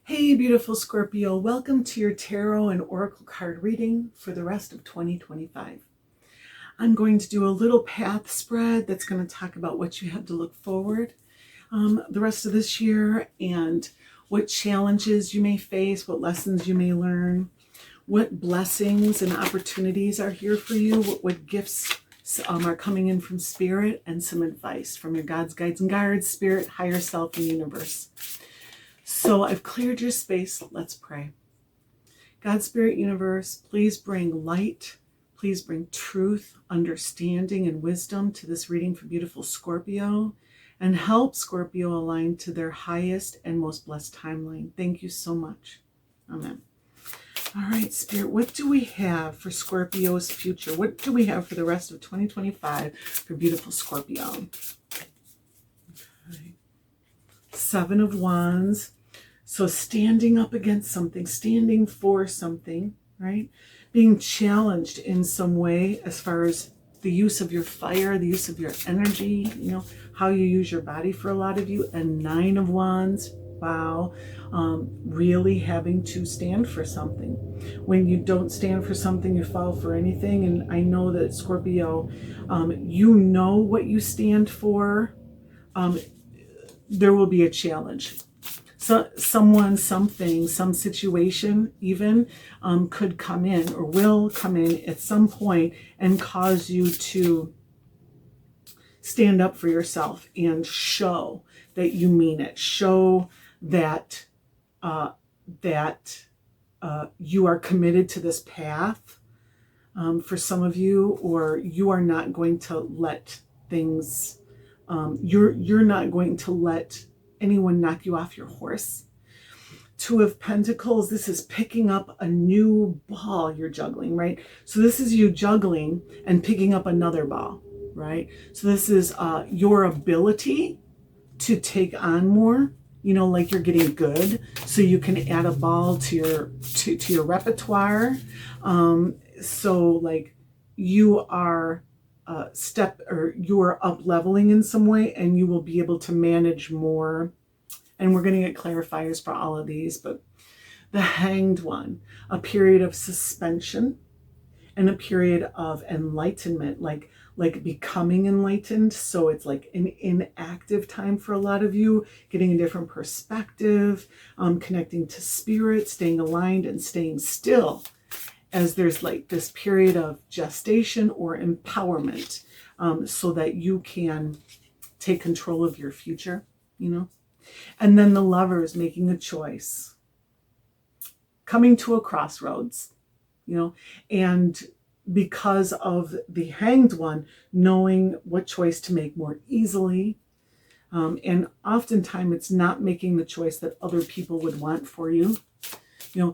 Hey, beautiful Scorpio. Welcome to your tarot and oracle card reading for the rest of 2025. I'm going to do a little path spread that's going to talk about what you have to look forward the rest of this year and what challenges you may face, what lessons you may learn, what blessings and opportunities are here for you, what gifts are coming in from spirit, and some advice from your gods, guides, and guards, spirit, higher self, and universe. So I've cleared your space. Let's pray. God, Spirit, Universe, please bring light. Please bring truth, understanding, and wisdom to this reading for beautiful Scorpio, and help Scorpio align to their highest and most blessed timeline. Thank you so much. Amen. All right, Spirit, what do we have for Scorpio's future? What do we have for the rest of 2025 for beautiful Scorpio? Okay. 7 of Wands. So standing up against something, standing for something, right? Being challenged in some way as far as the use of your fire, the use of your energy, how you use your body for a lot of you. And 9 of Wands, wow, really having to stand for something. When you don't stand for something, you fall for anything. And I know that Scorpio, you know what you stand for. There will be a challenge. So someone, something, some situation even could come in or will come in at some point and cause you to stand up for yourself and show that you mean it. Show that you are committed to this path for some of you, or you are not going to let things, you're not going to let anyone knock you off your horse. 2 of Pentacles, this is picking up a new ball you're juggling, right? So this is you juggling and picking up another ball, right? So this is your ability to take on more, like you're getting good, so you can add a ball to your repertoire. So like you are you are up leveling in some way, and you will be able to manage more. And we're going to get clarifiers for all of these, but the Hanged One, a period of suspension and a period of enlightenment, like becoming enlightened. So it's like an inactive time for a lot of you, getting a different perspective, connecting to spirit, staying aligned and staying still, as there's like this period of gestation or empowerment, so that you can take control of your future, And then the Lovers, making a choice, coming to a crossroads, and because of the Hanged One, knowing what choice to make more easily. And oftentimes it's not making the choice that other people would want for you.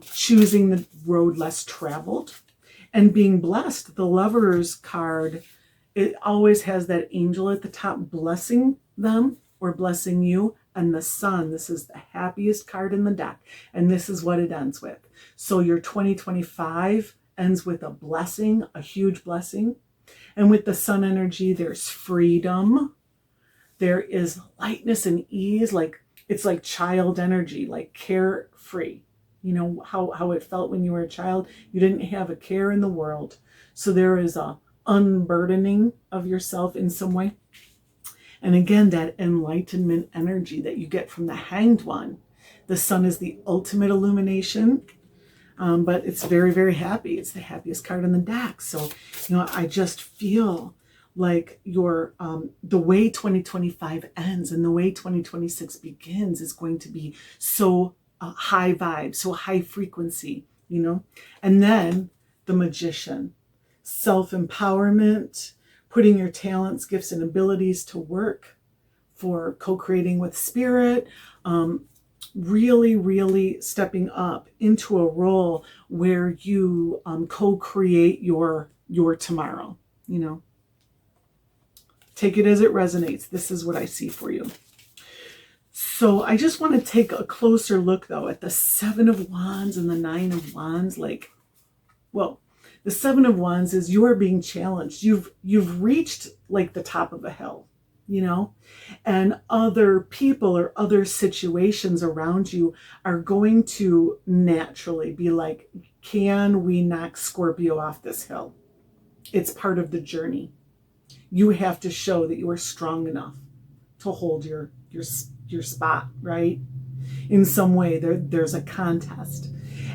Choosing the road less traveled and being blessed. The Lovers card, it always has that angel at the top blessing them or blessing you. And the Sun, this is the happiest card in the deck. And this is what it ends with. So your 2025 ends with a blessing, a huge blessing. And with the Sun energy, there's freedom. There is lightness and ease. Like it's like child energy, like carefree. How it felt when you were a child. You didn't have a care in the world. So there is a unburdening of yourself in some way. And again, that enlightenment energy that you get from the Hanged One. The Sun is the ultimate illumination, but it's very, very happy. It's the happiest card in the deck. So, I just feel like the way 2025 ends and the way 2026 begins is going to be so high vibe, so high frequency, And then the Magician, self-empowerment, putting your talents, gifts, and abilities to work for co-creating with spirit, really, really stepping up into a role where you co-create your tomorrow, Take it as it resonates. This is what I see for you. So I just want to take a closer look, though, at the 7 of Wands and the 9 of Wands. The 7 of Wands is you are being challenged. You've reached like the top of a hill, you know, and other people or other situations around you are going to naturally be like, can we knock Scorpio off this hill? It's part of the journey. You have to show that you are strong enough to hold your spot, right? In some way, there's a contest.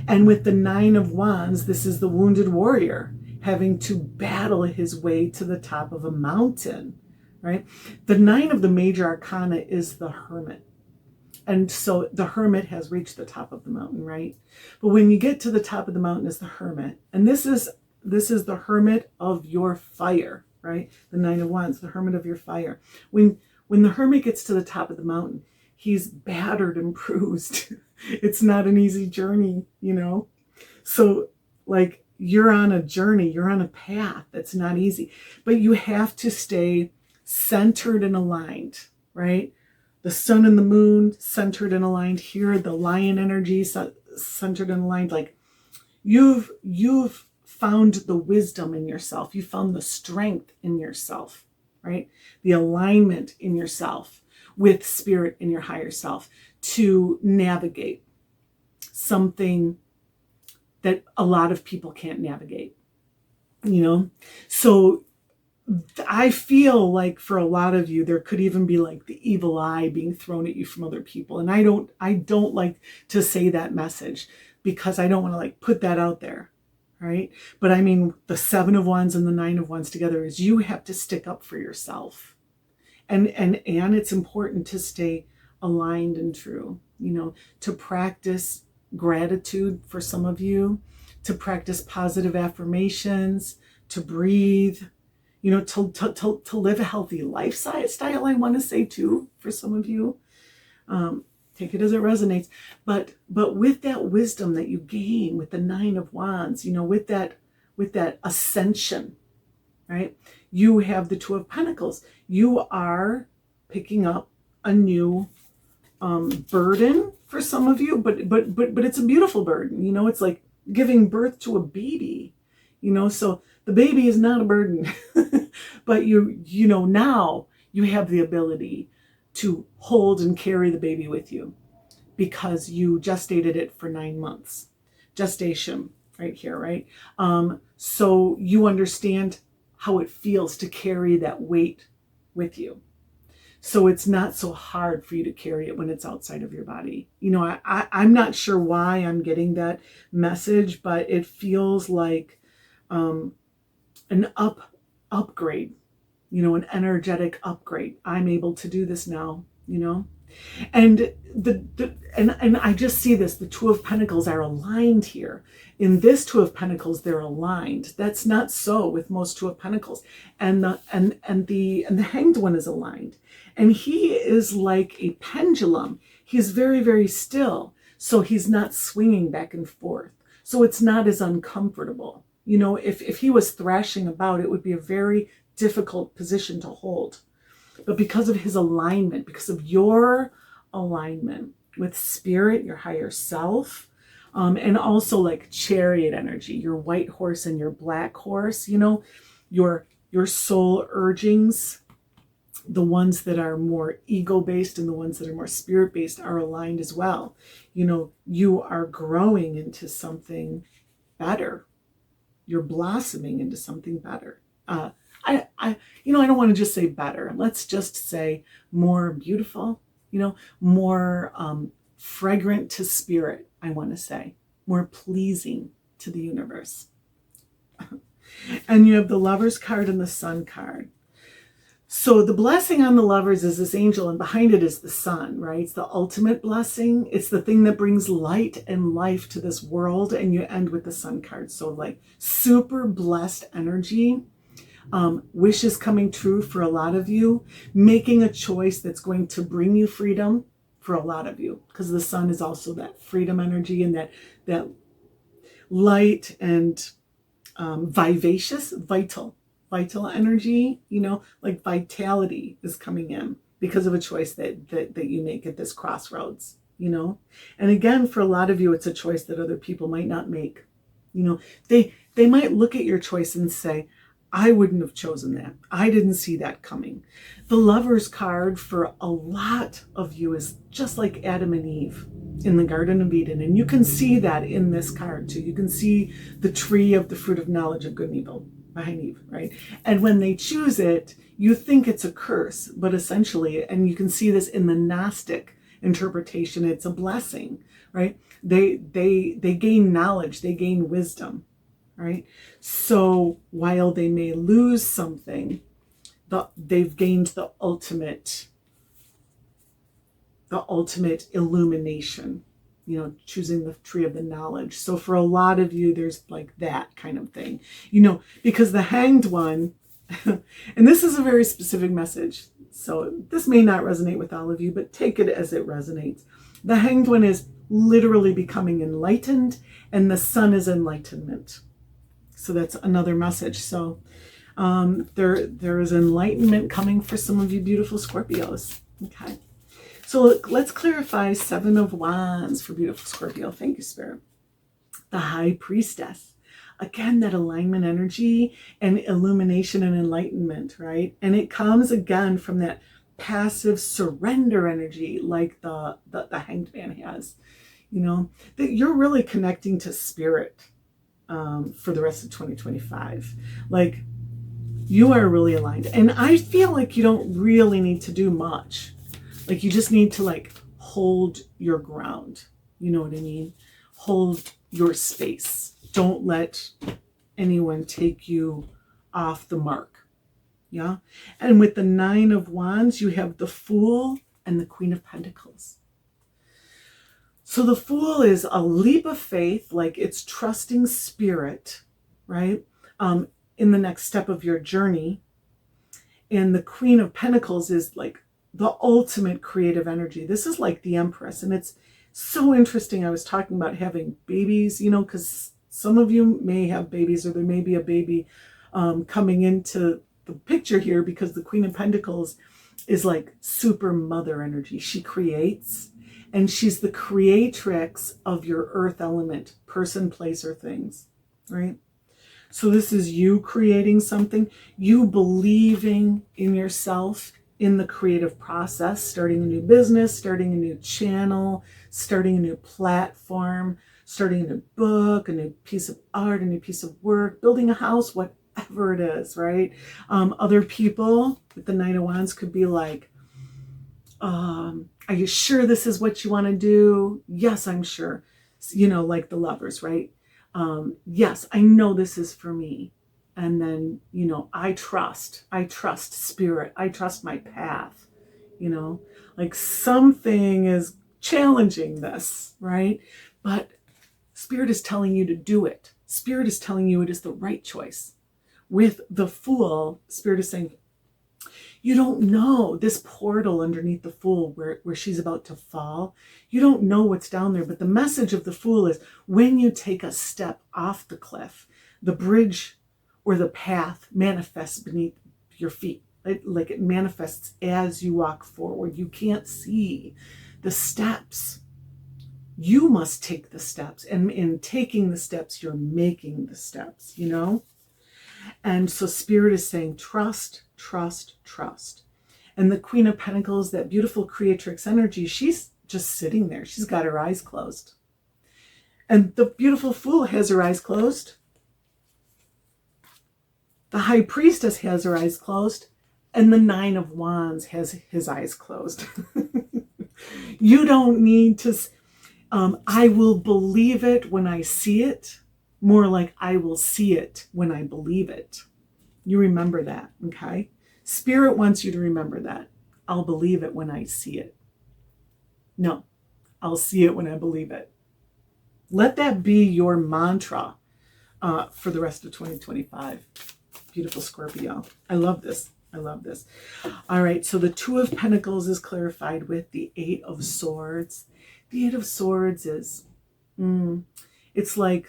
And with the Nine of Wands, this is the wounded warrior having to battle his way to the top of a mountain, right? The Nine of the major arcana is the Hermit. And so the Hermit has reached the top of the mountain, right? But when you get to the top of the mountain is the Hermit. And this is the Hermit of your fire, right? The Nine of Wands, the Hermit of your fire. When the Hermit gets to the top of the mountain, he's battered and bruised. It's not an easy journey, you know? So like, you're on a journey, you're on a path that's not easy, but you have to stay centered and aligned, right? The sun and the moon centered and aligned here, the lion energy centered and aligned. Like, you've found the wisdom in yourself. You found the strength in yourself, right? The alignment in yourself with spirit in your higher self to navigate something that a lot of people can't navigate, you know? So I feel like for a lot of you, there could even be like the evil eye being thrown at you from other people. And I don't like to say that message because I don't want to like put that out there, right? But I mean, the Seven of Wands and the Nine of Wands together is you have to stick up for yourself. And it's important to stay aligned and true, you know, to practice gratitude for some of you, to practice positive affirmations, to breathe, you know, to live a healthy lifestyle, I want to say too, for some of you. Take it as it resonates. But with that wisdom that you gain with the Nine of Wands, you know, with that ascension, right? You have the Two of Pentacles. You are picking up a new burden for some of you, but it's a beautiful burden. You know, it's like giving birth to a baby, you know, so the baby is not a burden, but you know, now you have the ability to hold and carry the baby with you because you gestated it for 9 months. Gestation right here, right? So you understand how it feels to carry that weight with you. So it's not so hard for you to carry it when it's outside of your body. You know, I'm not sure why I'm getting that message, but it feels like an upgrade, you know, an energetic upgrade. I'm able to do this now, you know, and and I just see this. The Two of Pentacles are aligned here. In this Two of Pentacles, they're aligned. That's not so with most Two of Pentacles, and the Hanged One is aligned, and he is like a pendulum. He's very, very still, so he's not swinging back and forth. So it's not as uncomfortable. You know, if he was thrashing about, it would be a very difficult position to hold. But because of his alignment, because of your alignment with spirit, your higher self, and also like chariot energy, your white horse and your black horse, you know, your soul urgings, the ones that are more ego-based and the ones that are more spirit-based are aligned as well. You know, you are growing into something better. You're blossoming into something better. I don't want to just say better. Let's just say more beautiful, you know, more fragrant to spirit, I want to say. More pleasing to the universe. And you have the Lovers card and the Sun card. So the blessing on the Lovers is this angel, and behind it is the sun, right? It's the ultimate blessing. It's the thing that brings light and life to this world. And you end with the Sun card. So like super blessed energy. Wishes coming true for a lot of you, making a choice that's going to bring you freedom for a lot of you, because the sun is also that freedom energy and that light and vivacious, vital energy, you know, like vitality is coming in because of a choice that you make at this crossroads, you know. And again, for a lot of you, it's a choice that other people might not make. You know, they might look at your choice and say, I wouldn't have chosen that. I didn't see that coming. The Lover's card for a lot of you is just like Adam and Eve in the Garden of Eden. And you can see that in this card too. You can see the tree of the fruit of knowledge of good and evil behind Eve, right? And when they choose it, you think it's a curse, but essentially, and you can see this in the Gnostic interpretation, it's a blessing, right? They gain knowledge, they gain wisdom, right? So while they may lose something, they've gained the ultimate illumination, choosing the tree of the knowledge. So for a lot of you, there's like that kind of thing, because the Hanged One, and this is a very specific message, so this may not resonate with all of you, but take it as it resonates. The Hanged One is literally becoming enlightened, and the sun is enlightenment. So that's another message. So there is enlightenment coming for some of you beautiful Scorpios. Okay. So let's clarify 7 of Wands for beautiful Scorpio. Thank you, Spirit. The High Priestess. Again, that alignment energy and illumination and enlightenment, right? And it comes again from that passive surrender energy like the Hanged Man has, that you're really connecting to Spirit for the rest of 2025. Like, you are really aligned. And I feel like you don't really need to do much. Like, you just need to hold your ground. You know what I mean? Hold your space. Don't let anyone take you off the mark. Yeah. And with the 9 of Wands, you have the Fool and the Queen of Pentacles. So the Fool is a leap of faith, like it's trusting Spirit, right? In the next step of your journey. And the Queen of Pentacles is like the ultimate creative energy. This is like the Empress. And it's so interesting. I was talking about having babies, because some of you may have babies, or there may be a baby coming into the picture here, because the Queen of Pentacles is like super mother energy. She creates, and she's the creatrix of your earth element, person, place, or things, right? So this is you creating something, you believing in yourself in the creative process, starting a new business, starting a new channel, starting a new platform, starting a new book, a new piece of art, a new piece of work, building a house, whatever it is, right? Other people with the 9 of Wands could be like, are you sure this is what you want to do? Yes, I'm sure. Like the Lovers, right? Yes, I know this is for me. And then, I trust Spirit. I trust my path, like something is challenging this, right? But Spirit is telling you to do it. Spirit is telling you it is the right choice. With the Fool, Spirit is saying, you don't know this portal underneath the Fool where she's about to fall. You don't know what's down there. But the message of the Fool is when you take a step off the cliff, the bridge or the path manifests beneath your feet. Like it manifests as you walk forward. You can't see the steps. You must take the steps. And in taking the steps, you're making the steps, And so Spirit is saying, trust, trust, trust. And the Queen of Pentacles, that beautiful creatrix energy, she's just sitting there. She's got her eyes closed. And the beautiful Fool has her eyes closed. The High Priestess has her eyes closed. And the 9 of Wands has his eyes closed. You don't need to, I will believe it when I see it. More like I will see it when I believe it. You remember that, okay? Spirit wants you to remember that. I'll believe it when I see it. No, I'll see it when I believe it. Let that be your mantra for the rest of 2025. Beautiful Scorpio. I love this. I love this. All right, so the 2 of Pentacles is clarified with the 8 of Swords. The 8 of Swords is, it's like,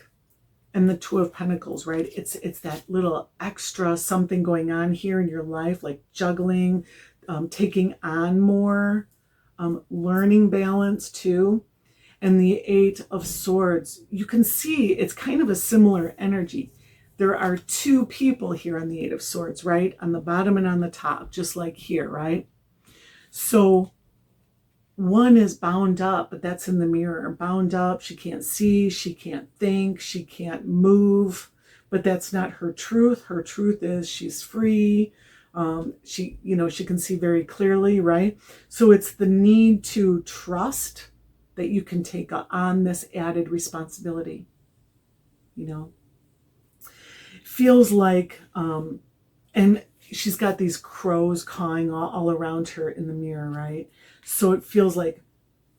and the 2 of Pentacles, right? It's that little extra something going on here in your life, like juggling, taking on more, learning balance too. And the 8 of Swords, you can see it's kind of a similar energy. there are two people here on the Eight of Swords, right? On the bottom and on the top, just like here, right? So one is bound up, but that's in the mirror. Bound up, she can't see, she can't think, she can't move, but that's not her truth. Her truth is she's free. She can see very clearly, right? So it's the need to trust that you can take on this added responsibility. It feels like, and she's got these crows cawing all around her in the mirror, right? So it feels like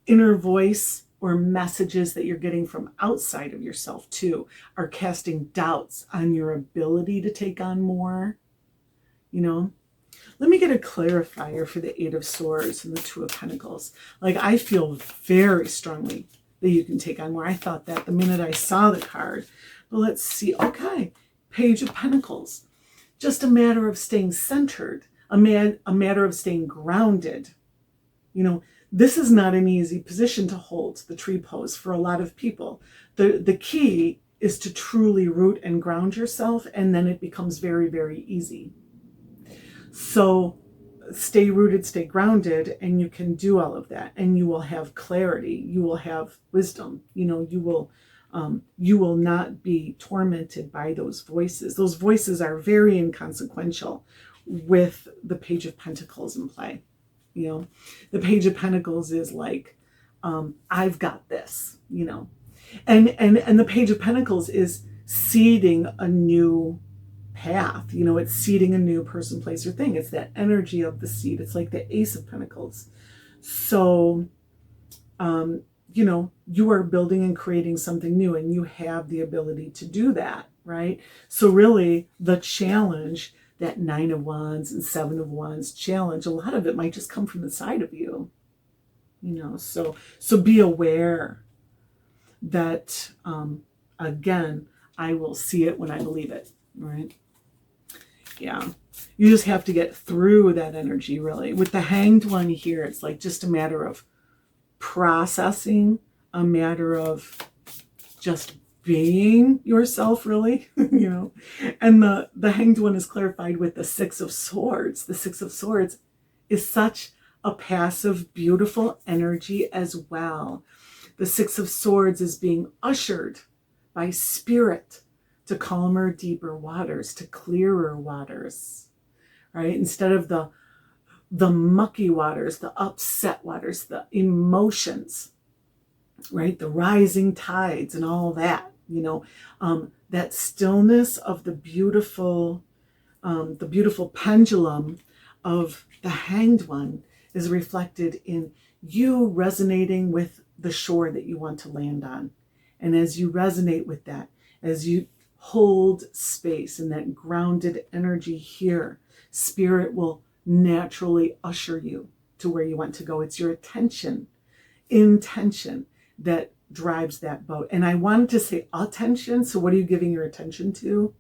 inner voice or messages that you're getting from outside of yourself too are casting doubts on your ability to take on more. Let me get a clarifier for the Eight of Swords and the Two of Pentacles. Like, I feel very strongly that you can take on more. I thought that the minute I saw the card. But let's see. Okay, Page of Pentacles. Just a matter of staying centered, a matter of staying grounded. This is not an easy position to hold, the tree pose, for a lot of people. The key is to truly root and ground yourself, and then it becomes very, very easy. So stay rooted, stay grounded, and you can do all of that, and you will have clarity. You will have wisdom. You will not be tormented by those voices. Those voices are very inconsequential with the Page of Pentacles in play. The Page of Pentacles is like, I've got this, and the Page of Pentacles is seeding a new path. It's seeding a new person, place, or thing. It's that energy of the seed. It's like the Ace of Pentacles. So, you are building and creating something new, and you have the ability to do that, right? So really, the challenge, that Nine of Wands and Seven of Wands challenge, a lot of it might just come from the side of you, so be aware that, again, I will see it when I believe it, right? Yeah. You just have to get through that energy, really. With the Hanged One here, it's like just a matter of processing, a matter of just being yourself, really, And the Hanged One is clarified with the Six of Swords. The Six of Swords is such a passive, beautiful energy as well. The Six of Swords is being ushered by Spirit to calmer, deeper waters, to clearer waters, right? Instead of the mucky waters, the upset waters, the emotions, right? The rising tides and all that, that stillness of the beautiful pendulum of the Hanged One is reflected in you resonating with the shore that you want to land on. And as you resonate with that, as you hold space in that grounded energy here, Spirit will naturally usher you to where you want to go. It's your intention that drives that boat. And I wanted to say attention. So what are you giving your attention to?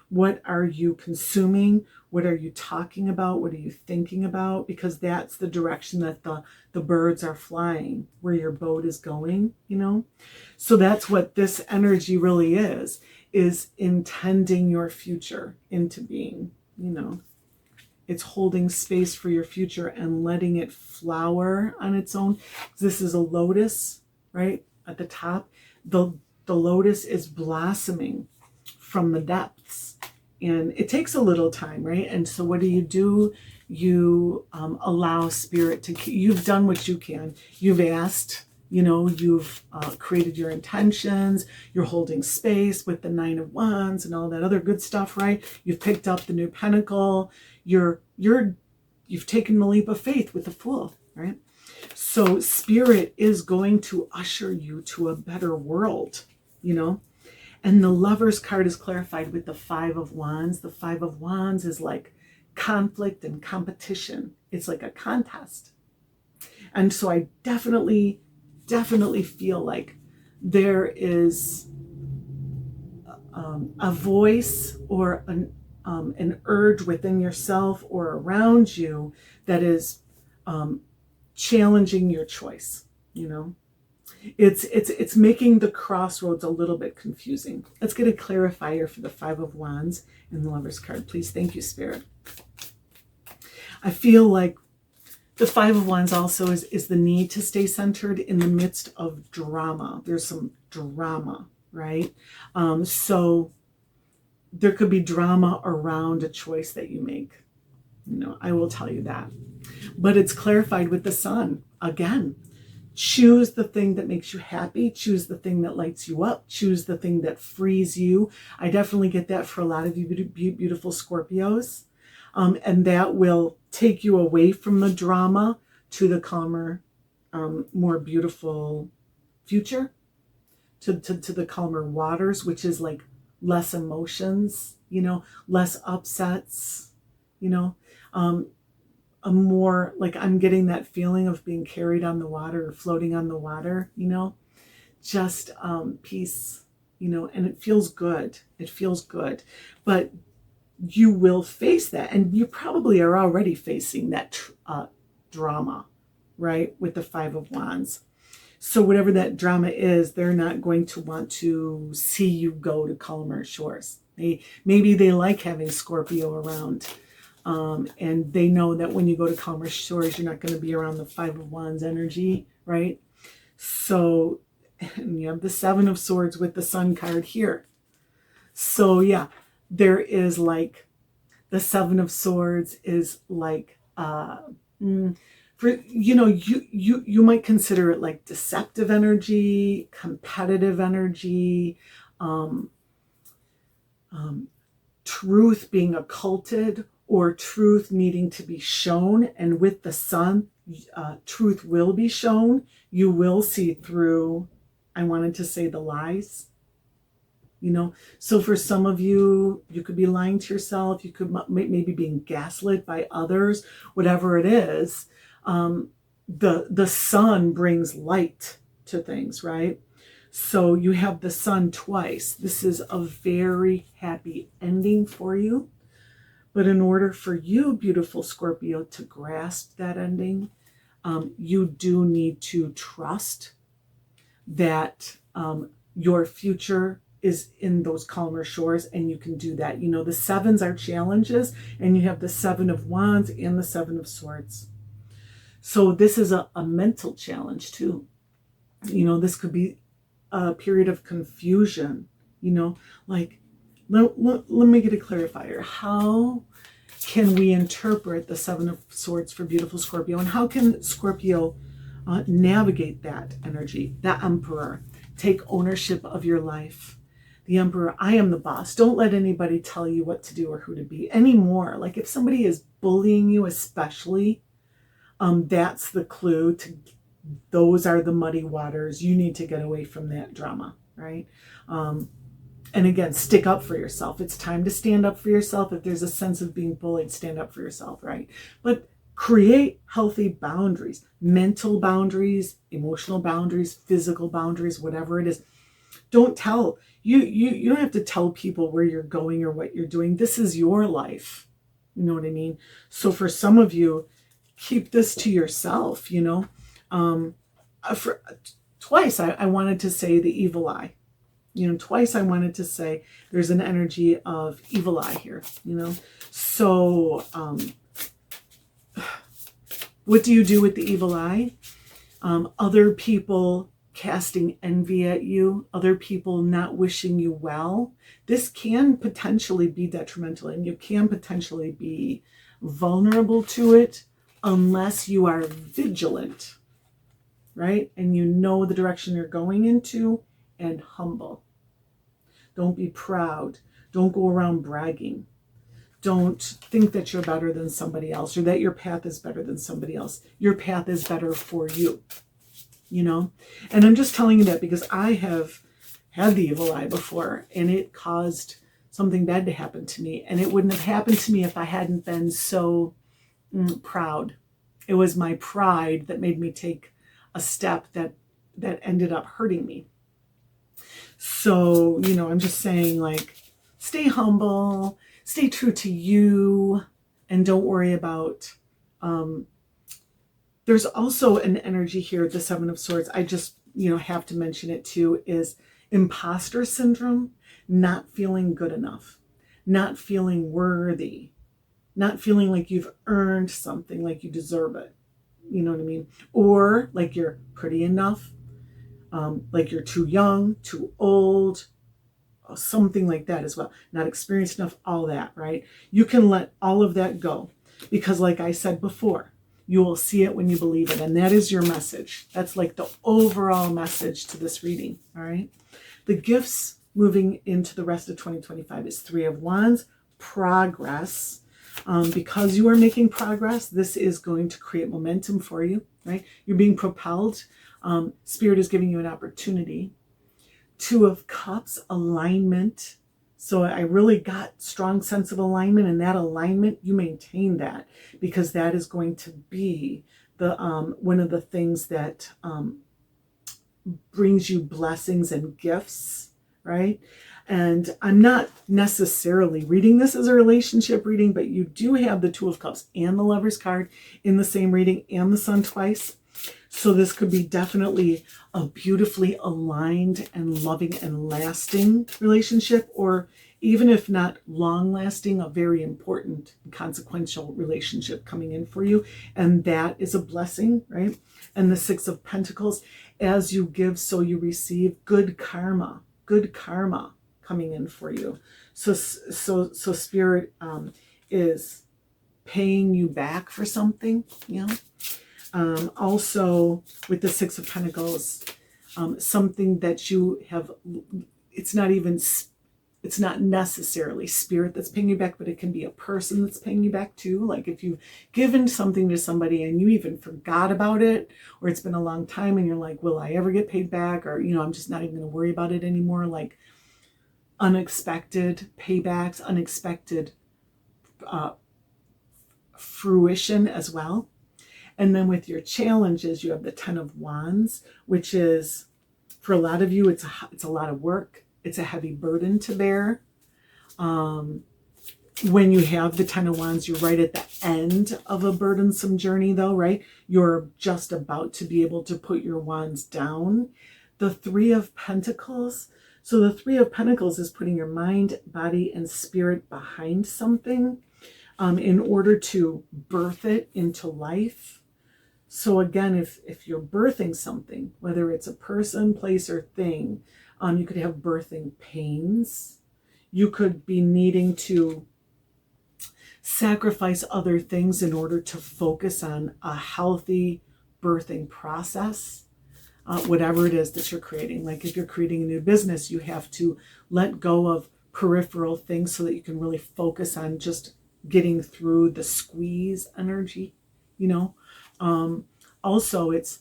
What are you consuming? What are you talking about? What are you thinking about? Because that's the direction that the birds are flying, where your boat is going, So that's what this energy really is intending your future into being, It's holding space for your future and letting it flower on its own. This is a lotus, right? At the top, the lotus is blossoming from the depths. And it takes a little time, right? And so what do? You allow Spirit to, you've done what you can. You've asked, you've created your intentions. You're holding space with the Nine of Wands and all that other good stuff, right? You've picked up the new pentacle. You've taken the leap of faith with the Fool, right? So Spirit is going to usher you to a better world, And the Lover's card is clarified with the Five of Wands. The Five of Wands is like conflict and competition. It's like a contest. And so I definitely feel like there is a voice or an urge within yourself or around you that is challenging your choice, It's making the crossroads a little bit confusing. Let's get a clarifier for the Five of Wands and the Lover's card, please. Thank you, Spirit. I feel like the Five of Wands also is the need to stay centered in the midst of drama. There's some drama, right? So there could be drama around a choice that you make. I will tell you that. But it's clarified with the Sun. Again, choose the thing that makes you happy. Choose the thing that lights you up. Choose the thing that frees you. I definitely get that for a lot of you beautiful Scorpios. And that will take you away from the drama to the calmer, more beautiful future, to the calmer waters, which is like less emotions, less upsets, a more, like, I'm getting that feeling of being carried on the water or floating on the water, just peace, and it feels good. It feels good. But you will face that, and you probably are already facing that drama, right, with the Five of Wands. So whatever that drama is, they're not going to want to see you go to calmer shores. Maybe they like having Scorpio around, and they know that when you go to calmer shores, you're not going to be around the Five of Wands energy, right? So, and you have the Seven of Swords with the Sun card here. So yeah, there is like the Seven of Swords is like for you might consider it like deceptive energy, competitive energy, truth being occulted, or truth needing to be shown. And with the Sun, truth will be shown. You will see through, I wanted to say, the lies. So for some of you, you could be lying to yourself. You could maybe being gaslit by others, whatever it is. The Sun brings light to things, right? So you have the Sun twice. This is a very happy ending for you. But in order for you, beautiful Scorpio, to grasp that ending, you do need to trust that your future is in those calmer shores, and you can do that. The sevens are challenges, and you have the Seven of Wands and the Seven of Swords. So this is a mental challenge too. This could be a period of confusion, like, let me get a clarifier. How can we interpret the Seven of Swords for beautiful Scorpio, and how can Scorpio navigate that energy? The Emperor, take ownership of your life. The Emperor, I am the boss. Don't let anybody tell you what to do or who to be anymore. Like, if somebody is bullying you, especially, that's the clue to, those are the muddy waters. You need to get away from that drama, right? And again, stick up for yourself. It's time to stand up for yourself. If there's a sense of being bullied, stand up for yourself, right? But create healthy boundaries, mental boundaries, emotional boundaries, physical boundaries, whatever it is. Don't tell, you don't have to tell people where you're going or what you're doing. This is your life. You know what I mean? So for some of you, keep this to yourself, For twice, I wanted to say the evil eye. Twice I wanted to say there's an energy of evil eye here, So what do you do with the evil eye? Other people casting envy at you, other people not wishing you well. This can potentially be detrimental, and you can potentially be vulnerable to it unless you are vigilant, right? And you know the direction you're going into, and humble. Don't be proud. Don't go around bragging. Don't think that you're better than somebody else, or that your path is better than somebody else. Your path is better for you, And I'm just telling you that because I have had the evil eye before, and it caused something bad to happen to me. And it wouldn't have happened to me if I hadn't been so proud. It was my pride that made me take a step that ended up hurting me. So, I'm just saying, like, stay humble, stay true to you, and don't worry about, there's also an energy here, the Seven of Swords. I just have to mention it too, is imposter syndrome, not feeling good enough, not feeling worthy, not feeling like you've earned something, like you deserve it. You know what I mean? Or like you're pretty enough, like you're too young, too old, something like that as well. Not experienced enough, all that, right? You can let all of that go because, like I said before, you will see it when you believe it. And that is your message. That's like the overall message to this reading, all right? The gifts moving into the rest of 2025 is 3 of Wands, progress. Because you are making progress, this is going to create momentum for you, right? You're being propelled. Spirit is giving you an opportunity. 2 of Cups, alignment. So I really got strong sense of alignment, and that alignment, you maintain that, because that is going to be the one of the things that brings you blessings and gifts, right? And I'm not necessarily reading this as a relationship reading, but you do have the 2 of Cups and the Lover's card in the same reading, and the Sun twice. So this could be definitely a beautifully aligned and loving and lasting relationship, or even if not long lasting, a very important consequential relationship coming in for you. And that is a blessing, right? And the 6 of Pentacles, as you give, so you receive. Good karma coming in for you. So Spirit is paying you back for something, also with the 6 of Pentacles, something that you have, it's not necessarily Spirit that's paying you back, but it can be a person that's paying you back too. Like if you've given something to somebody and you even forgot about it, or it's been a long time and you're like, will I ever get paid back? Or, I'm just not even going to worry about it anymore. Like unexpected paybacks, unexpected fruition as well. And then with your challenges, you have the 10 of Wands, which is, for a lot of you, it's a lot of work. It's a heavy burden to bear. When you have the 10 of Wands, you're right at the end of a burdensome journey though, right? You're just about to be able to put your wands down. The 3 of Pentacles. So the 3 of Pentacles is putting your mind, body, and spirit behind something in order to birth it into life. So again, if you're birthing something, whether it's a person, place, or thing, you could have birthing pains. You could be needing to sacrifice other things in order to focus on a healthy birthing process, whatever it is that you're creating. Like if you're creating a new business, you have to let go of peripheral things so that you can really focus on just getting through the squeeze energy, Also, it's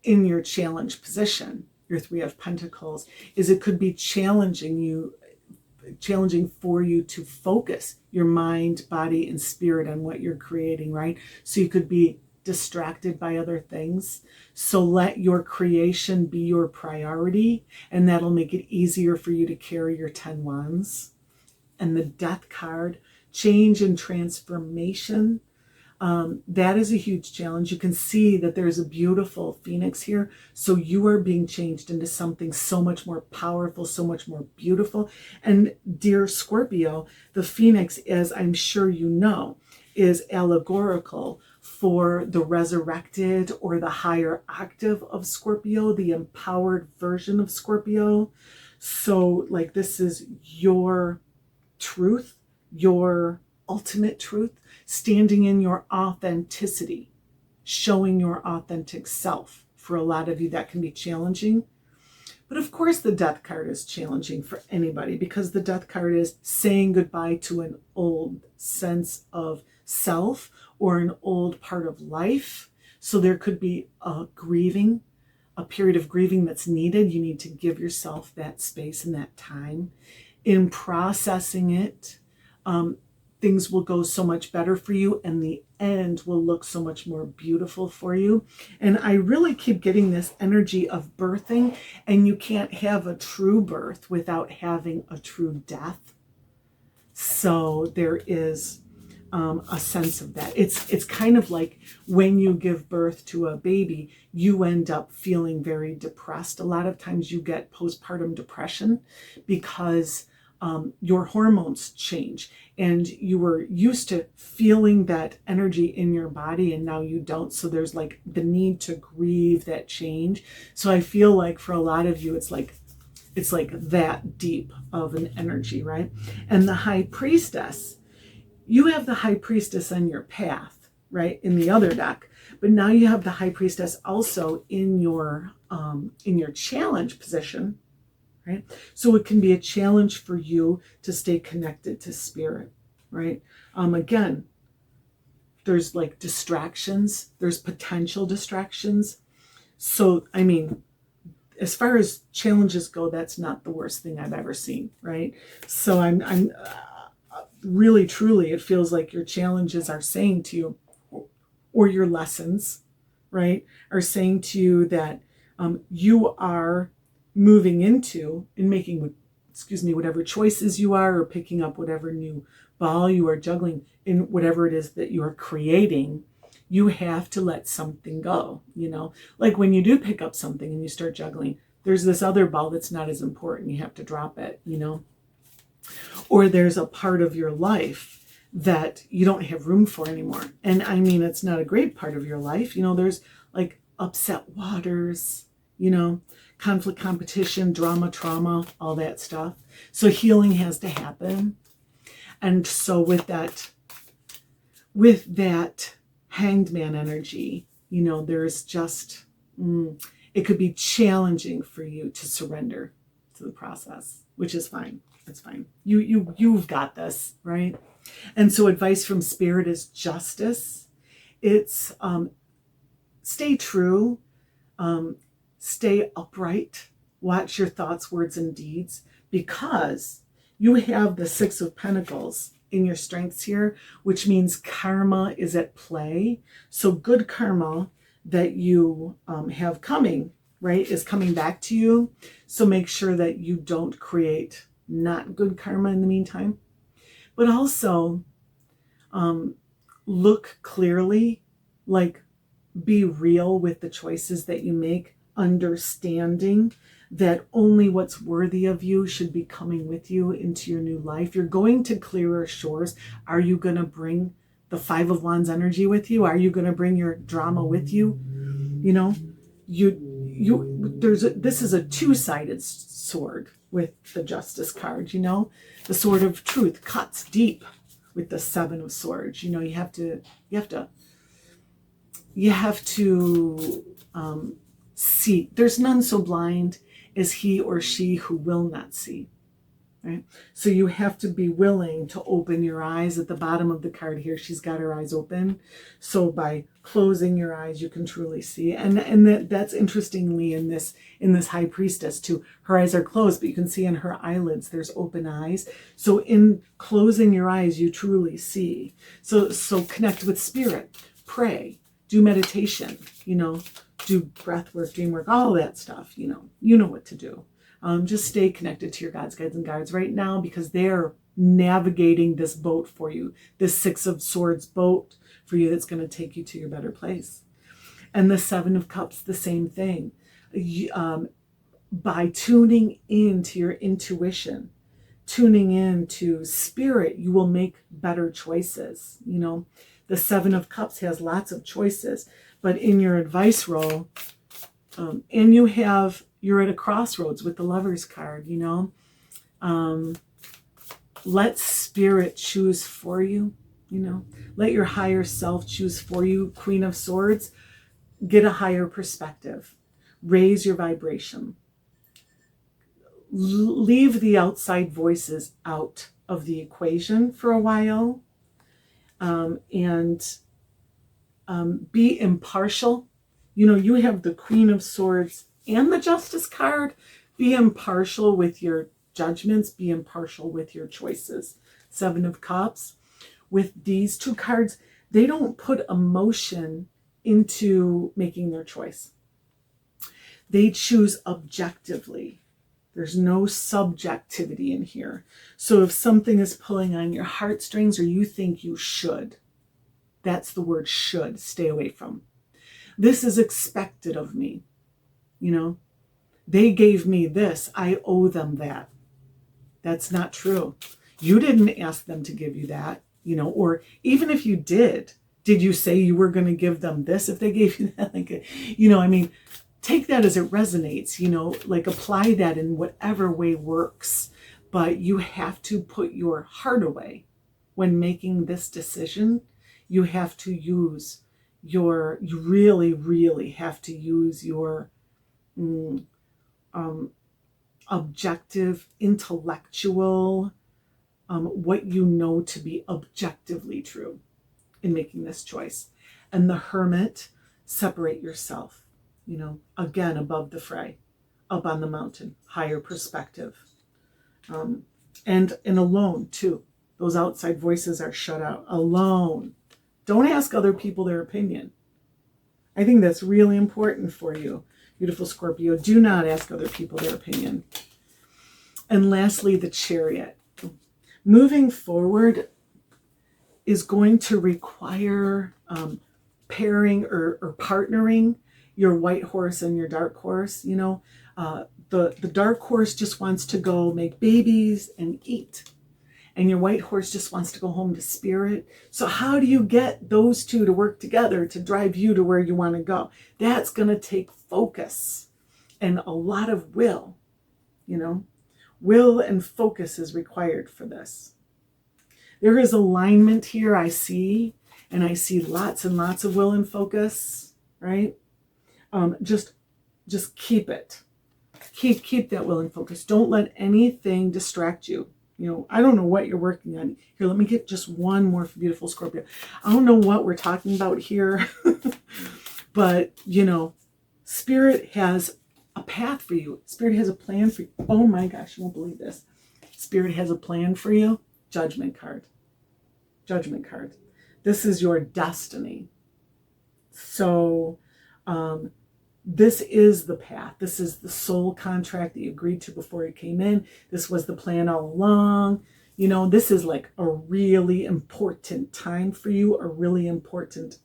in your challenge position, your 3 of Pentacles, is it could be challenging for you to focus your mind, body, and spirit on what you're creating, right? So you could be distracted by other things. So let your creation be your priority, and that'll make it easier for you to carry your 10 wands. And the Death card, change and transformation. That is a huge challenge. You can see that there's a beautiful phoenix here. So you are being changed into something so much more powerful, so much more beautiful. And dear Scorpio, the phoenix, as I'm sure you know, is allegorical for the resurrected or the higher octave of Scorpio, the empowered version of Scorpio. So like this is your truth, your ultimate truth, standing in your authenticity, showing your authentic self. For a lot of you, that can be challenging. But of course, the Death card is challenging for anybody, because the Death card is saying goodbye to an old sense of self or an old part of life. So there could be a period of grieving that's needed. You need to give yourself that space and that time. In processing it, things will go so much better for you, and the end will look so much more beautiful for you. And I really keep getting this energy of birthing, and you can't have a true birth without having a true death. So there is a sense of that. It's kind of like when you give birth to a baby, you end up feeling very depressed. A lot of times you get postpartum depression because your hormones change, and you were used to feeling that energy in your body, and now you don't. So there's like the need to grieve that change. So I feel like for a lot of you, it's like that deep of an energy, right? And the high priestess, you have the high priestess on your path, right, in the other deck, but now you have the high priestess also in your challenge position, right? So it can be a challenge for you to stay connected to spirit, right? Again, there's like distractions, there's potential distractions. So, I mean, as far as challenges go, that's not the worst thing I've ever seen, right? So I'm really, truly, it feels like your challenges are saying to you, or your lessons, right, are saying to you that you are moving into and making, whatever choices you are, or picking up whatever new ball you are juggling in whatever it is that you are creating. You have to let something go, like when you do pick up something and you start juggling, there's this other ball that's not as important. You have to drop it, or there's a part of your life that you don't have room for anymore. And I mean, it's not a great part of your life. There's like upset waters, conflict, competition, drama, trauma, all that stuff. So healing has to happen. And so with that hanged man energy, there's just, it could be challenging for you to surrender to the process, which is fine. It's fine. You've got this, right? And so advice from spirit is justice. It's stay true, stay upright, watch your thoughts, words, and deeds, because you have the Six of Pentacles in your strengths here, which means karma is at play. So good karma that you have coming, right, is coming back to you. So make sure that you don't create not good karma in the meantime. But also look clearly, like be real with the choices that you make, understanding that only what's worthy of you should be coming with you into your new life. You're going to clearer shores. Are you going to bring the Five of Wands energy with you? Are you going to bring your drama with you? This is a two-sided sword with the Justice card, the sword of truth cuts deep with the Seven of Swords. You have to see. There's none so blind as he or she who will not see, right? So you have to be willing to open your eyes. At the bottom of the card here, she's got her eyes open. So by closing your eyes, you can truly see. And that's interestingly in this high priestess too. Her eyes are closed, but you can see in her eyelids, there's open eyes. So in closing your eyes, you truly see. So connect with spirit, pray, do meditation, do breath work, dream work, all that stuff, you know what to do. Just stay connected to your gods, guides, and guides right now, because they're navigating this boat for you, this Six of Swords boat for you that's going to take you to your better place. And the Seven of Cups, the same thing. By tuning into your intuition, tuning into spirit, you will make better choices. The Seven of Cups has lots of choices, but in your advice role, and you're at a crossroads with the Lovers card, let spirit choose for you, let your higher self choose for you. Queen of Swords, get a higher perspective, raise your vibration, leave the outside voices out of the equation for a while, and be impartial. You have the Queen of Swords and the Justice card. Be impartial with your judgments. Be impartial with your choices. Seven of Cups. With these two cards, they don't put emotion into making their choice. They choose objectively. There's no subjectivity in here. So if something is pulling on your heartstrings or you think you should, that's the word should, stay away from. This is expected of me. You know, they gave me this, I owe them that. That's not true. You didn't ask them to give you that, you know, or even if you did you say you were going to give them this if they gave you that? Like, you know, I mean, take that as it resonates, you know, like apply that in whatever way works. But you have to put your heart away when making this decision. You have to use you really, really have to use your objective, intellectual, what you know to be objectively true in making this choice. And the Hermit, separate yourself, you know, again, above the fray, up on the mountain, higher perspective. And alone too. Those outside voices are shut out. Alone. Don't ask other people their opinion. I think that's really important for you, beautiful Scorpio. Do not ask other people their opinion. And lastly, the Chariot. Moving forward is going to require pairing or partnering your white horse and your dark horse. You know, the dark horse just wants to go make babies and eat. And your white horse just wants to go home to spirit. So how do you get those two to work together to drive you to where you want to go? That's going to take focus and a lot of will, you know. Will and focus is required for this. There is alignment here, I see, and I see lots and lots of will and focus, right? Just keep it. Keep that will and focus. Don't let anything distract you. You know, I don't know what you're working on. Here, let me get just one more beautiful Scorpio. I don't know what we're talking about here, but, you know, Spirit has a path for you. Spirit has a plan for you. Oh my gosh, you won't believe this. Spirit has a plan for you. Judgment card. Judgment card. This is your destiny. So, this is the path. This is the soul contract that you agreed to before you came in. This was the plan all along. You know, this is like a really important time for you, a really important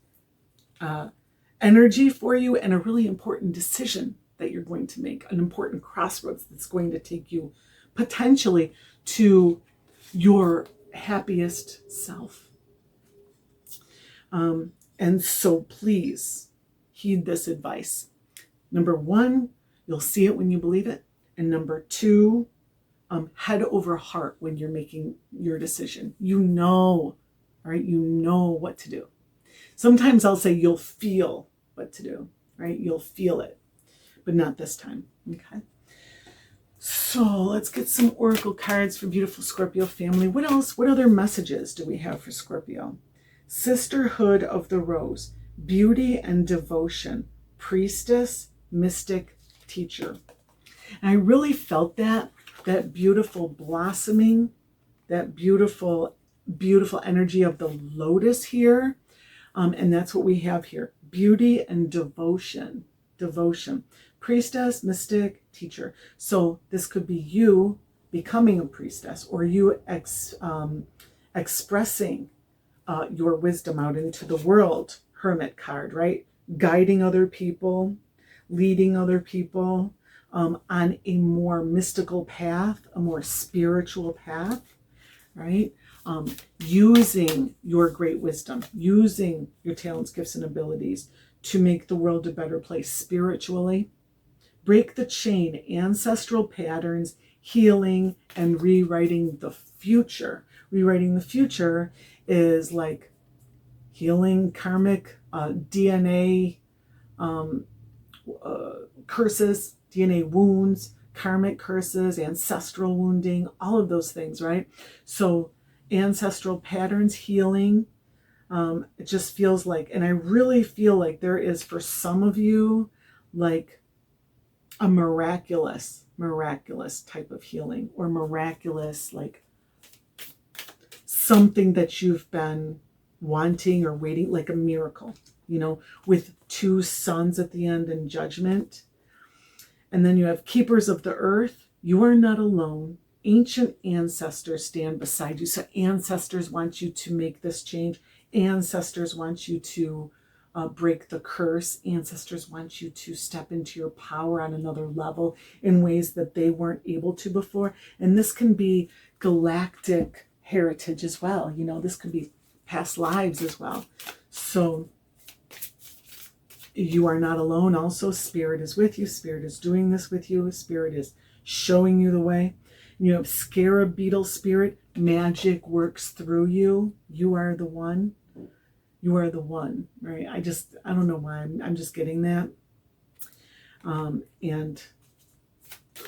energy for you, and a really important decision that you're going to make, an important crossroads that's going to take you potentially to your happiest self. And so please heed this advice. Number one, you'll see it when you believe it. And number two, head over heart when you're making your decision. You know, right? You know what to do. Sometimes I'll say you'll feel what to do, right? You'll feel it, but not this time, okay? So let's get some oracle cards for beautiful Scorpio family. What else? What other messages do we have for Scorpio? Sisterhood of the Rose, beauty and devotion, priestess, mystic, teacher. And I really felt that beautiful blossoming, that beautiful, beautiful energy of the lotus here. And that's what we have here. Beauty and devotion. Devotion. Priestess, mystic, teacher. So this could be you becoming a priestess, or you expressing your wisdom out into the world. Hermit card, right? Guiding other people, leading other people on a more mystical path, a more spiritual path, right? Using your great wisdom, using your talents, gifts, and abilities to make the world a better place spiritually. Break the chain, ancestral patterns, healing, and rewriting the future. Rewriting the future is like healing karmic DNA curses, DNA wounds, karmic curses, ancestral wounding, all of those things, right? So ancestral patterns, healing, it just feels like, and I really feel like there is for some of you like a miraculous type of healing, or miraculous, like something that you've been wanting or waiting, like a miracle, you know, with two suns at the end in Judgment. And then you have keepers of the earth. You are not alone. Ancient ancestors stand beside you. So ancestors want you to make this change. Ancestors want you to break the curse. Ancestors want you to step into your power on another level in ways that they weren't able to before. And this can be galactic heritage as well. You know, this could be past lives as well. So you are not alone. Also, Spirit is with you. Spirit is doing this with you. Spirit is showing you the way. You know, scarab beetle spirit, magic works through you. You are the one. You are the one, right? I don't know why. I'm just getting that. And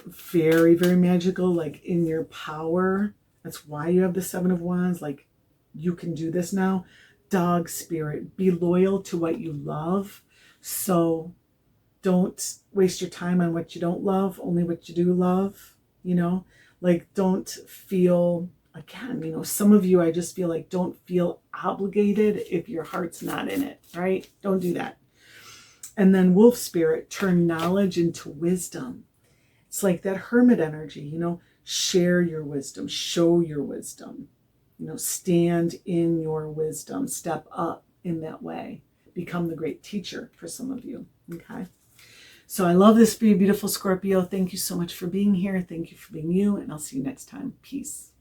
very, very magical, like in your power. That's why you have the Seven of Wands. Like, you can do this now. Dog spirit, be loyal to what you love. So don't waste your time on what you don't love, only what you do love, you know? Like, don't feel, again, you know, some of you, I just feel like don't feel obligated if your heart's not in it, right? Don't do that. And then wolf spirit, turn knowledge into wisdom. It's like that hermit energy, you know, share your wisdom, show your wisdom, you know, stand in your wisdom, step up in that way, become the great teacher for some of you, okay? So I love this for you, beautiful Scorpio. Thank you so much for being here. Thank you for being you, and I'll see you next time. Peace.